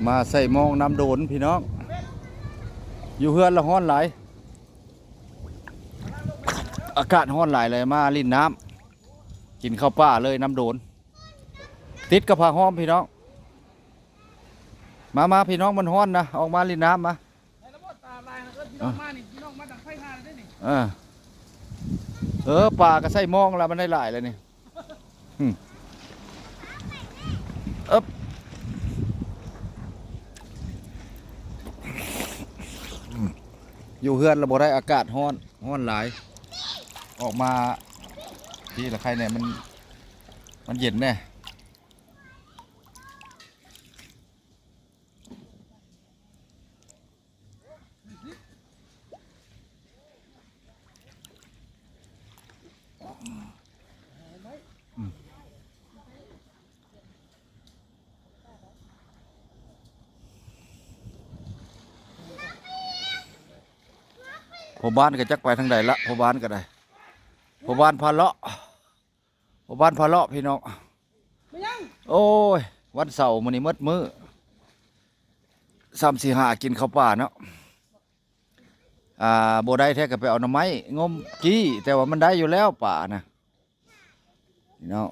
มาใส่มองน้ำโดนพี่น้องอยู่เฮือนละฮ้อนหลายอากาศฮ้อนหลายเลยมาลิ้นน้ำกินข้าวป้าเลยน้ำโดนติดกระเพาะห้อมพี่น้องมาพี่น้องมันฮ้อนนะออกมาลิ้นน้ำมาป่าก็ใส่มองแล้วมันได้หลายเลยนี่อยู่เฮือนเราบ่ได้อากาศฮ้อนหลายออกมาที่ละใครเนี่ยมันเย็นแน่พอบ้านก็จักไปทางใดละพอบ้านก็ได้พอบ้านพาเลาะพอบ้านพาเลาะพี่น้องโอ้ยวันเสาร์มื้อนี้มื้อ3-4-5กินข้าวป่าเนาะบ่ได้แท้ก็ไปเอาหน่อไม้งมจี้แต่ว่ามันได้อยู่แล้วป่านะพี่น้อง